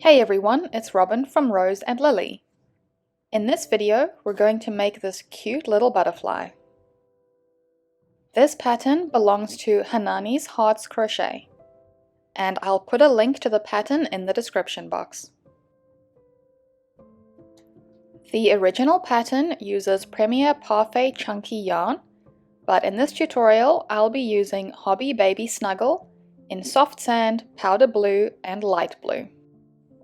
Hey everyone, it's Robin from Rose and Lily. In this video, we're going to make this cute little butterfly. This pattern belongs to Hanani's Hearts Crochet, and I'll put a link to the pattern in the description box. The original pattern uses Premier Parfait chunky yarn, but in this tutorial I'll be using Hobbii Baby Snuggle in soft sand, powder blue, and light blue.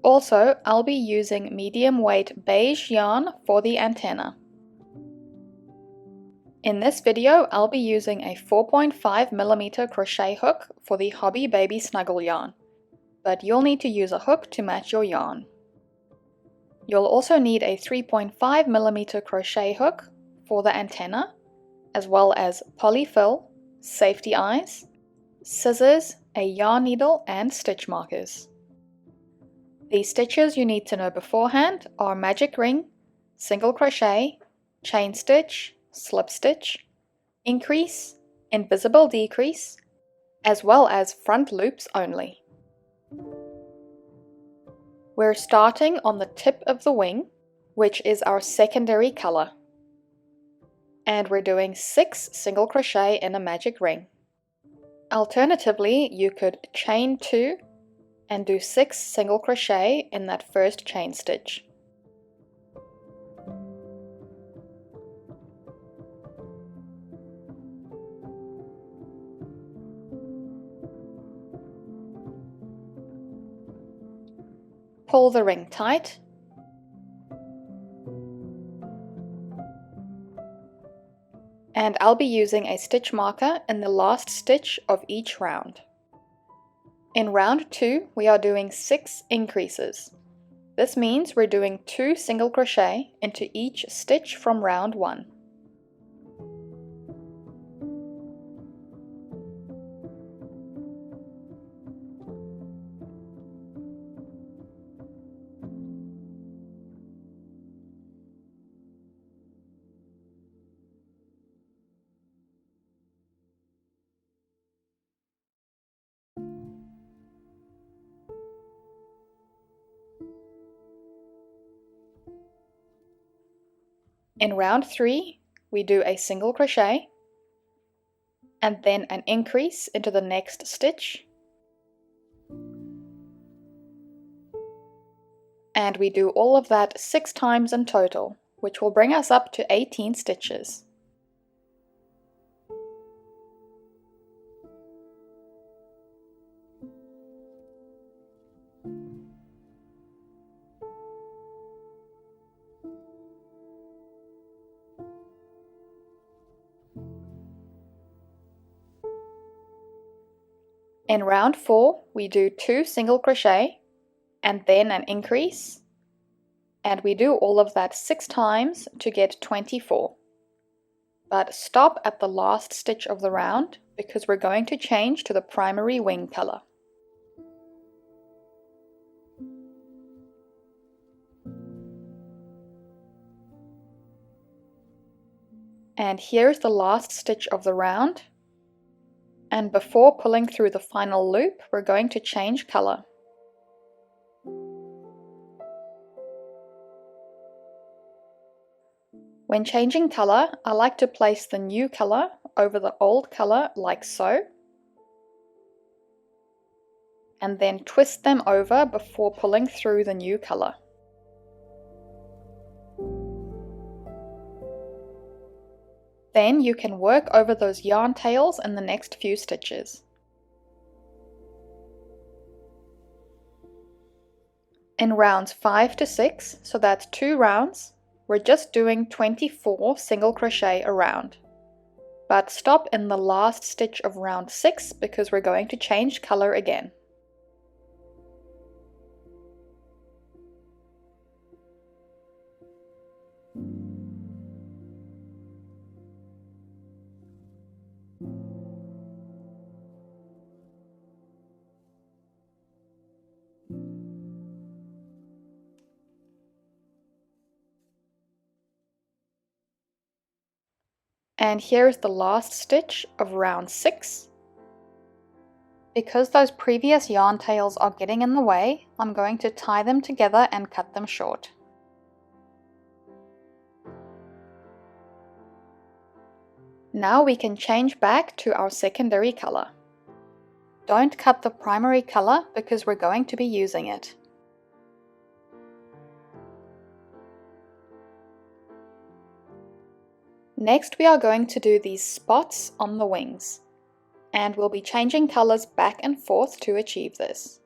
Also, I'll be using medium weight beige yarn for the antenna. In this video, I'll be using a 4.5mm crochet hook for the Hobbii Baby Snuggle yarn, but you'll need to use a hook to match your yarn. You'll also need a 3.5mm crochet hook for the antenna, as well as polyfill, safety eyes, scissors, a yarn needle, and stitch markers. The stitches you need to know beforehand are magic ring, single crochet, chain stitch, slip stitch, increase, invisible decrease, as well as front loops only. We're starting on the tip of the wing, which is our secondary color. And we're doing 6 single crochet in a magic ring. Alternatively, you could chain 2 and do 6 single crochet in that first chain stitch. Pull the ring tight. And I'll be using a stitch marker in the last stitch of each round. In round 2, we are doing 6 increases. This means we're doing 2 single crochet into each stitch from round 1. In round 3, we do a single crochet and then an increase into the next stitch. And we do all of that 6 times in total, which will bring us up to 18 stitches. In round 4, we do 2 single crochet and then an increase, and we do all of that 6 times to get 24. But stop at the last stitch of the round because we're going to change to the primary wing color. And here's the last stitch of the round. And before pulling through the final loop, we're going to change color. When changing color, I like to place the new color over the old color like so, and then twist them over before pulling through the new color. Then you can work over those yarn tails in the next few stitches. In rounds 5 to 6, so that's 2 rounds, we're just doing 24 single crochet a round. But stop in the last stitch of round 6 because we're going to change color again. And here's the last stitch of round 6. Because those previous yarn tails are getting in the way, I'm going to tie them together and cut them short. Now we can change back to our secondary color. Don't cut the primary color because we're going to be using it. Next we are going to do these spots on the wings, and we'll be changing colors back and forth to achieve this.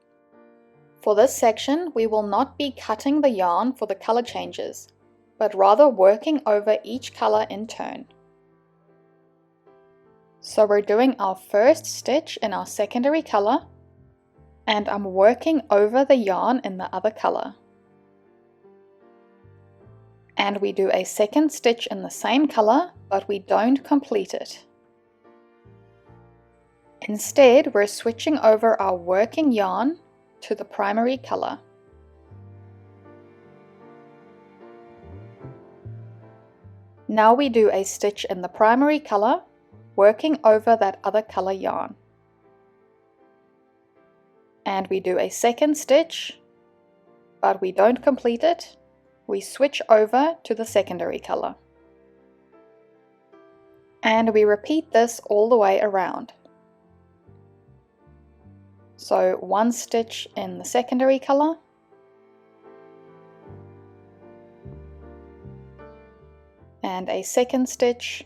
For this section, we will not be cutting the yarn for the color changes, but rather working over each color in turn. So we're doing our first stitch in our secondary color, and I'm working over the yarn in the other color. And we do a second stitch in the same color, but we don't complete it. Instead, we're switching over our working yarn to the primary color. Now we do a stitch in the primary color, working over that other color yarn. And we do a second stitch, but we don't complete it. We switch over to the secondary color. And we repeat this all the way around. So one stitch in the secondary color, and a second stitch,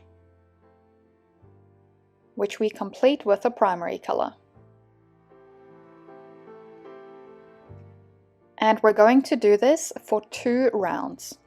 which we complete with the primary color. And we're going to do this for 2 rounds.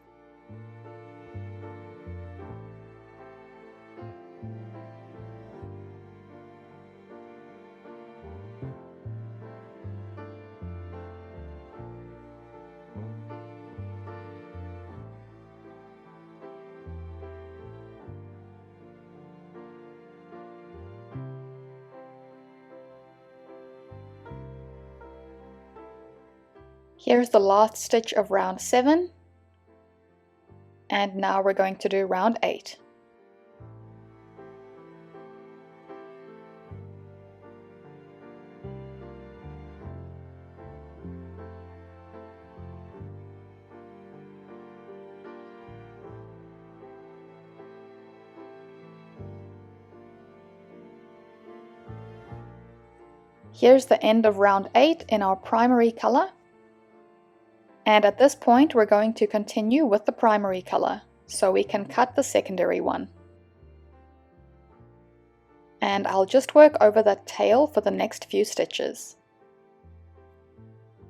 Here's the last stitch of round 7, and now we're going to do round 8. Here's the end of round 8 in our primary color. And at this point we're going to continue with the primary color, so we can cut the secondary one. And I'll just work over that tail for the next few stitches.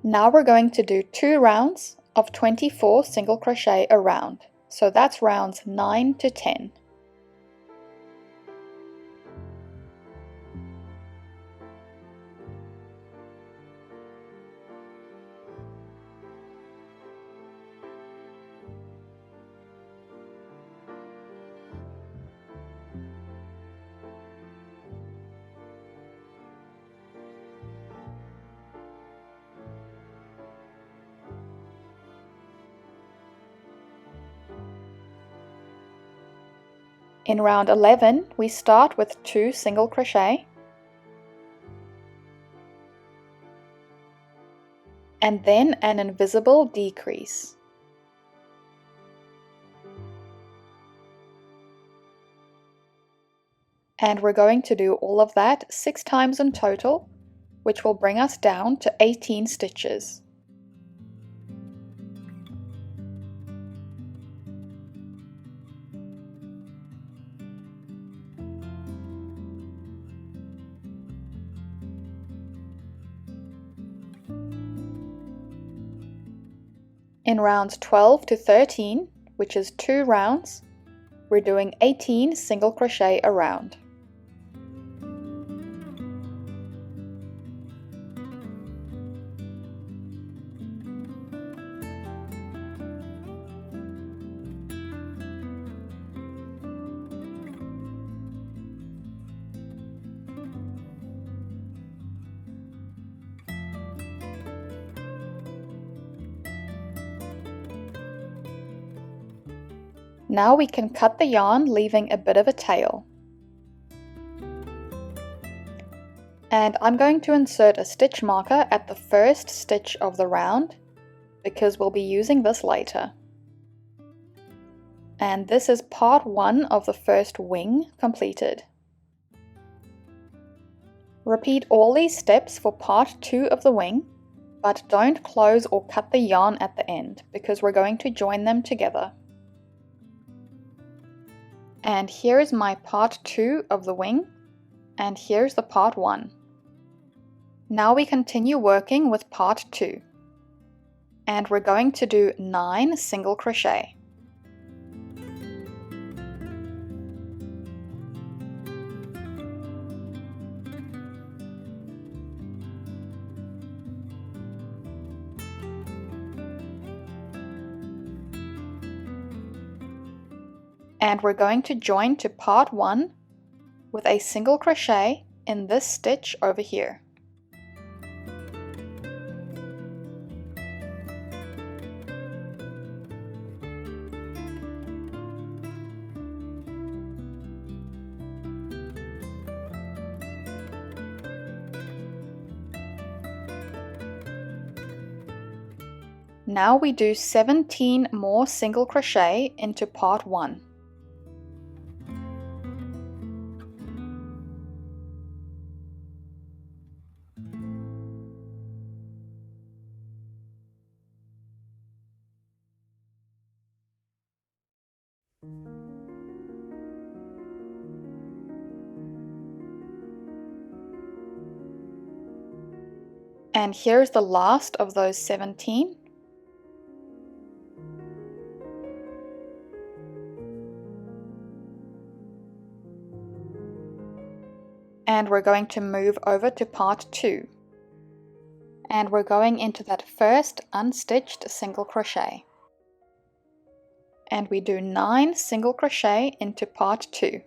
Now we're going to do 2 rounds of 24 single crochet a round, so that's rounds 9 to 10. In round 11, we start with 2 single crochet, and then an invisible decrease. And we're going to do all of that 6 times in total, which will bring us down to 18 stitches. In rounds 12 to 13, which is 2 rounds, we're doing 18 single crochet a round. Now we can cut the yarn, leaving a bit of a tail. And I'm going to insert a stitch marker at the first stitch of the round because we'll be using this later. And this is part 1 of the first wing completed. Repeat all these steps for part 2 of the wing, but don't close or cut the yarn at the end because we're going to join them together. And here is my part 2 of the wing, and here's the part 1. Now we continue working with part 2, and we're going to do 9 single crochet. And we're going to join to part 1 with a single crochet in this stitch over here. Now we do 17 more single crochet into part 1. And here's the last of those 17. And we're going to move over to part 2. And we're going into that first unstitched single crochet. And we do 9 single crochet into part 2.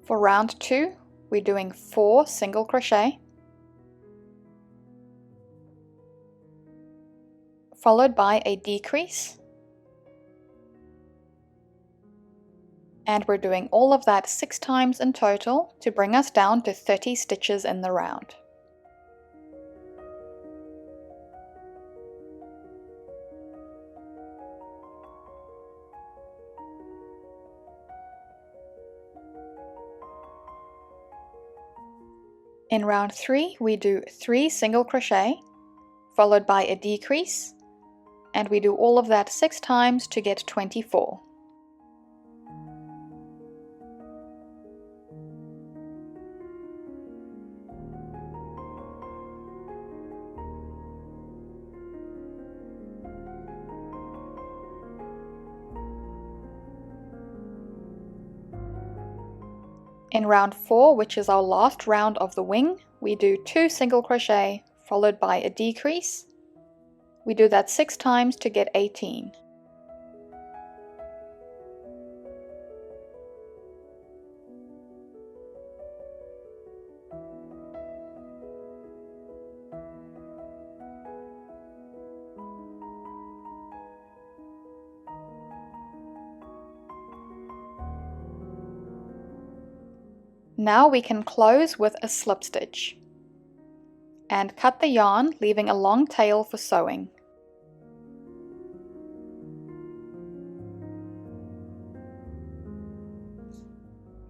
For round 2, we're doing 4 single crochet, followed by a decrease, and we're doing all of that 6 times in total to bring us down to 30 stitches in the round. In round 3, we do 3 single crochet, followed by a decrease, and we do all of that 6 times to get 24. In round 4, which is our last round of the wing, we do 2 single crochet followed by a decrease. We do that 6 times to get 18. Now we can close with a slip stitch and cut the yarn, leaving a long tail for sewing.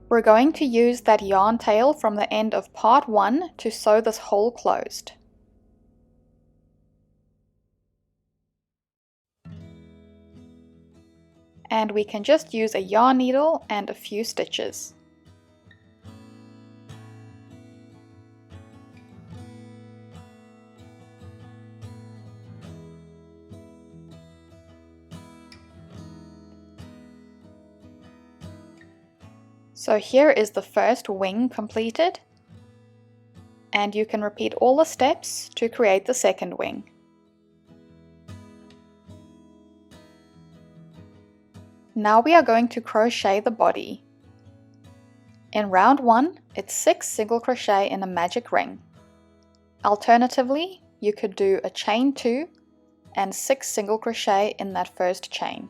We're going to use that yarn tail from the end of part 1 to sew this hole closed. And we can just use a yarn needle and a few stitches. So here is the first wing completed, and you can repeat all the steps to create the second wing. Now we are going to crochet the body. In round 1, it's 6 single crochet in a magic ring. Alternatively, you could do a chain 2 and 6 single crochet in that first chain.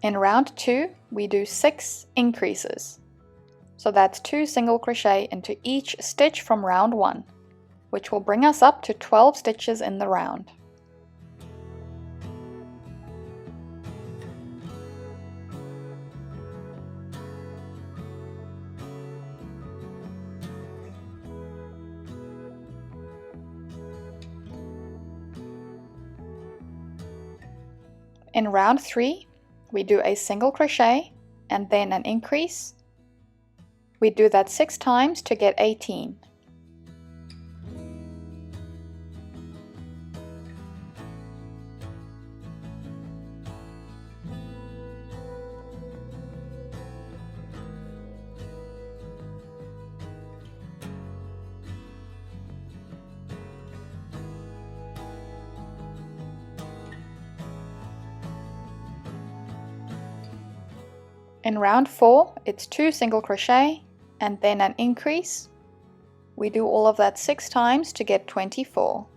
In round 2, we do 6 increases. So that's 2 single crochet into each stitch from round 1, which will bring us up to 12 stitches in the round. In round 3, we do a single crochet and then an increase. We do that 6 times to get 18. In round 4, it's 2 single crochet and then an increase. We do all of that 6 times to get 24.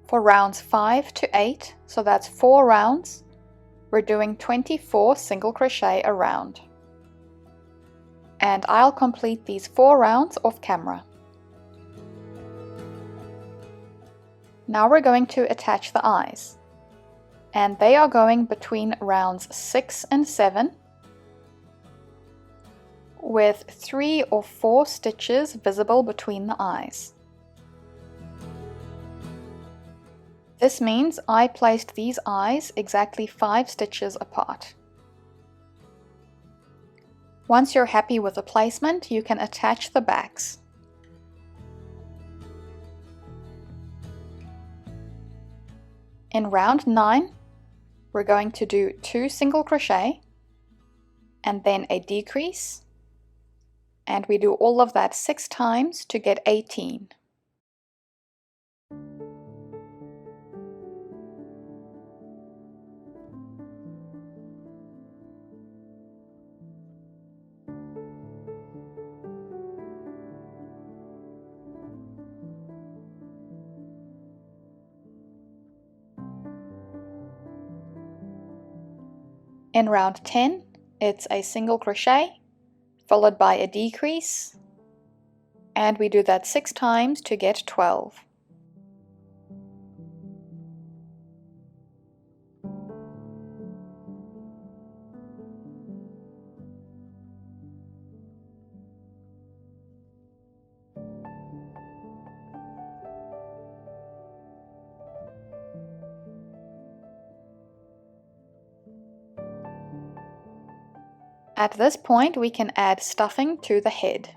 For rounds 5 to 8, so that's 4 rounds, we're doing 24 single crochet a round. And I'll complete these 4 rounds off camera. Now we're going to attach the eyes. And they are going between rounds 6 and 7, with 3 or 4 stitches visible between the eyes. This means I placed these eyes exactly 5 stitches apart. Once you're happy with the placement, you can attach the backs. In round 9, we're going to do 2 single crochet and then a decrease, and we do all of that 6 times to get 18. In round 10, it's a single crochet, followed by a decrease, and we do that 6 times to get 12. At this point, we can add stuffing to the head.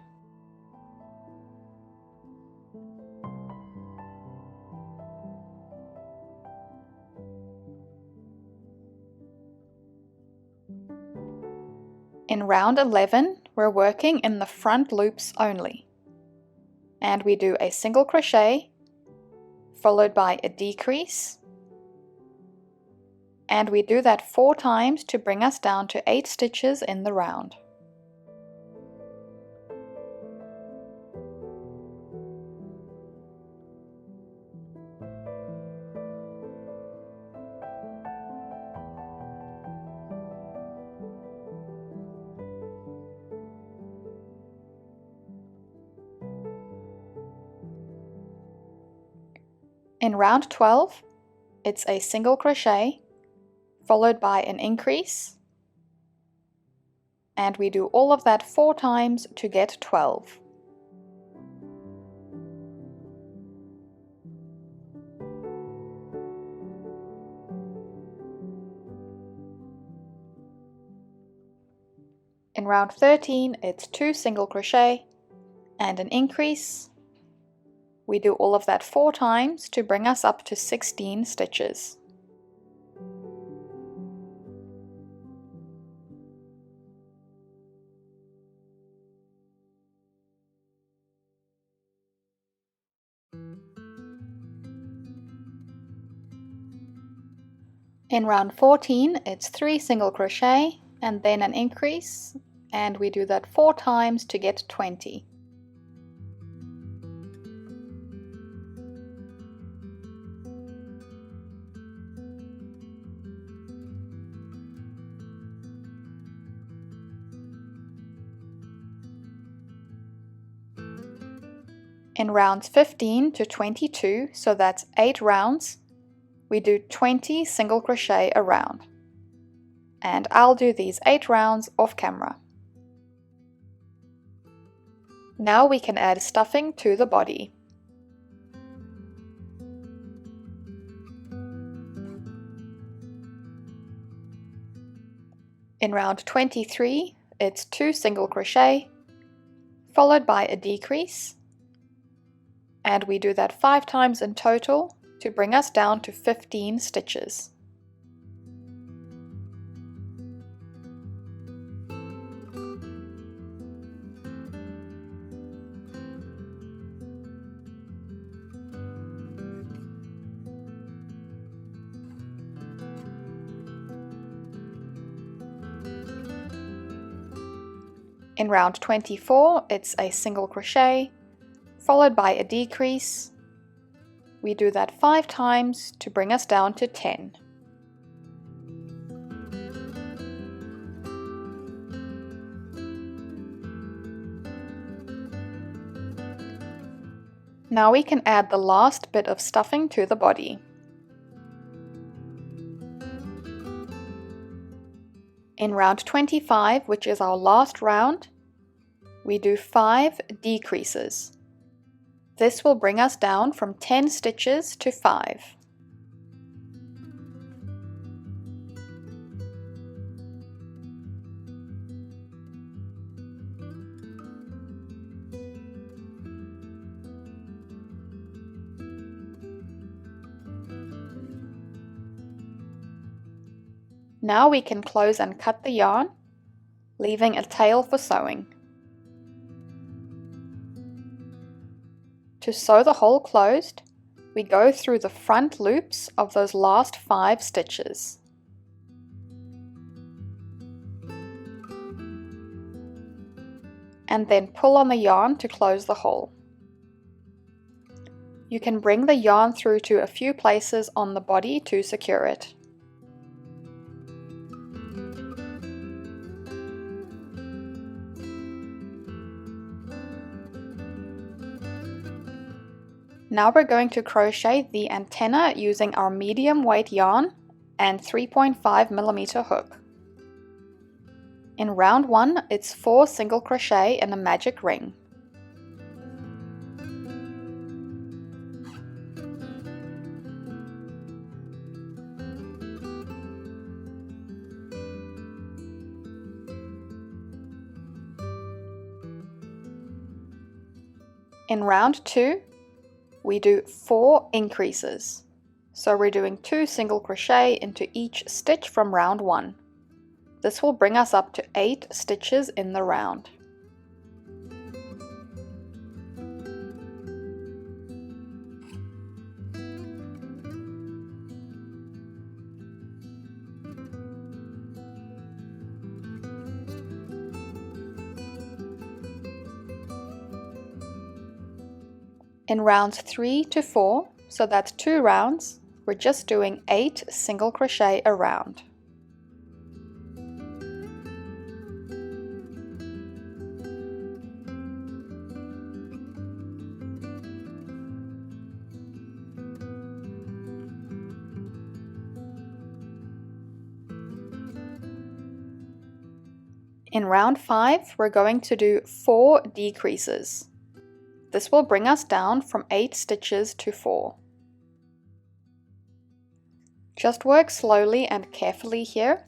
In round 11, we're working in the front loops only. And we do a single crochet, followed by a decrease, and we do that 4 times to bring us down to 8 stitches in the round. In round 12, it's a single crochet, followed by an increase, and we do all of that 4 times to get 12. In round 13, it's 2 single crochet and an increase. We do all of that 4 times to bring us up to 16 stitches. In round 14, it's 3 single crochet and then an increase, and we do that 4 times to get 20. In rounds 15 to 22, so that's 8 rounds, we do 20 single crochet a round. And I'll do these 8 rounds off camera. Now we can add stuffing to the body. In round 23, it's 2 single crochet, followed by a decrease, and we do that 5 times in total to bring us down to 15 stitches. In round 24, it's a single crochet, followed by a decrease. We do that 5 times to bring us down to 10. Now we can add the last bit of stuffing to the body. In round 25, which is our last round, we do 5 decreases. This will bring us down from 10 stitches to 5. Now we can close and cut the yarn, leaving a tail for sewing. To sew the hole closed, we go through the front loops of those last 5 stitches. And then pull on the yarn to close the hole. You can bring the yarn through to a few places on the body to secure it. Now we're going to crochet the antenna using our medium weight yarn and 3.5mm hook. In round 1, it's 4 single crochet and a magic ring. In round 2, we do 4 increases. So we're doing 2 single crochet into each stitch from round 1. This will bring us up to 8 stitches in the round. In rounds 3 to 4, so that's 2 rounds, we're just doing 8 single crochet a round. In round 5, we're going to do 4 decreases. This will bring us down from 8 stitches to 4. Just work slowly and carefully here,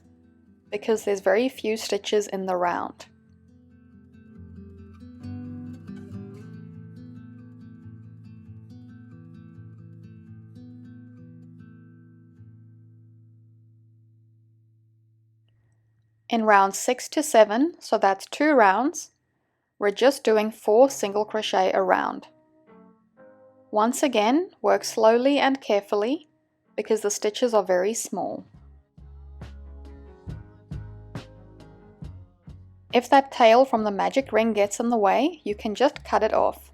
because there's very few stitches in the round. In rounds 6 to 7, so that's 2 rounds, we're just doing 4 single crochet a round. Once again, work slowly and carefully, because the stitches are very small. If that tail from the magic ring gets in the way, you can just cut it off.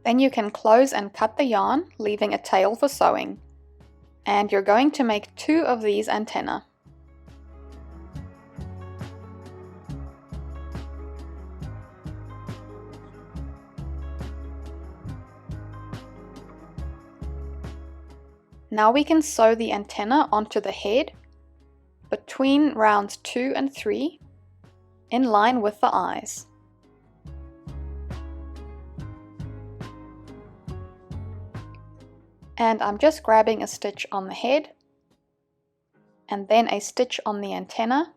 Then you can close and cut the yarn, leaving a tail for sewing. And you're going to make 2 of these antennae. Now we can sew the antenna onto the head between rounds 2 and 3 in line with the eyes. And I'm just grabbing a stitch on the head and then a stitch on the antenna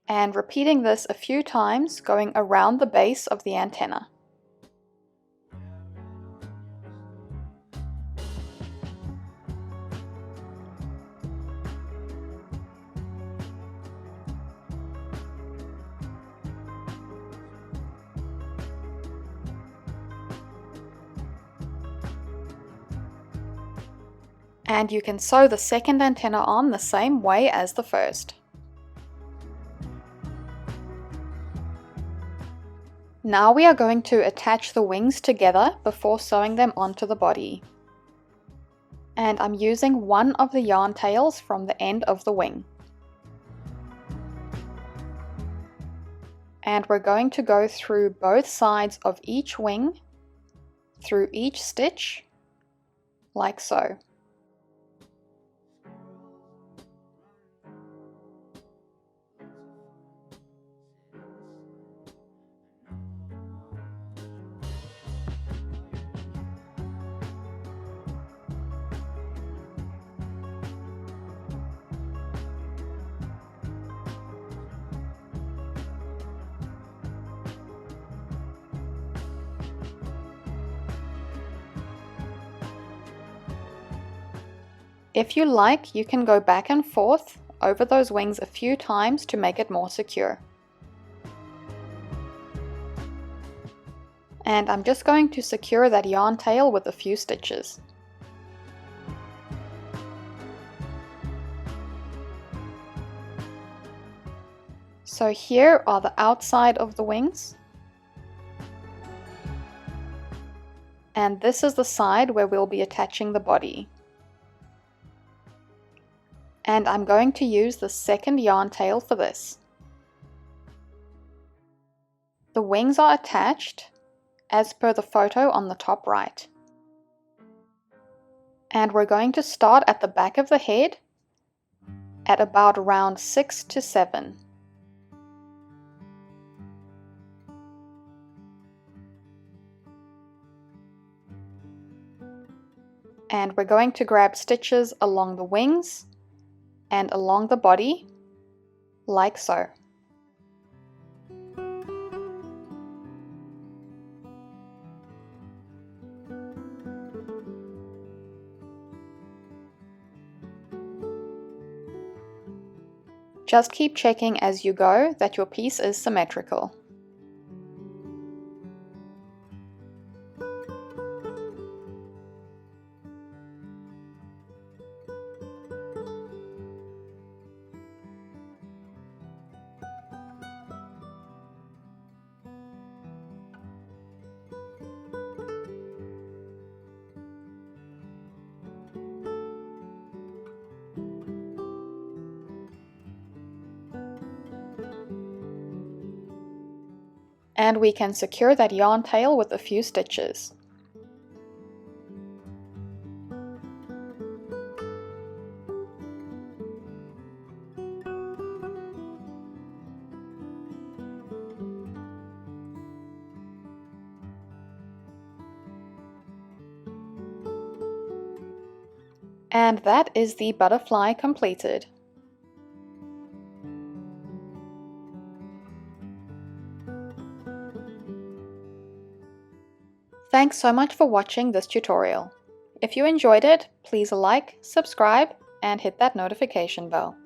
and repeating this a few times, going around the base of the antenna. And you can sew the second antenna on the same way as the first. Now we are going to attach the wings together before sewing them onto the body. And I'm using one of the yarn tails from the end of the wing. And we're going to go through both sides of each wing, through each stitch, like so. If you like, you can go back and forth over those wings a few times to make it more secure. And I'm just going to secure that yarn tail with a few stitches. So here are the outside of the wings. And this is the side where we'll be attaching the body. And I'm going to use the second yarn tail for this. The wings are attached as per the photo on the top right. And we're going to start at the back of the head at about round 6 to 7. And we're going to grab stitches along the wings and along the body, like so. Just keep checking as you go that your piece is symmetrical. And we can secure that yarn tail with a few stitches. And that is the butterfly completed. Thanks so much for watching this tutorial. If you enjoyed it, please like, subscribe, and hit that notification bell.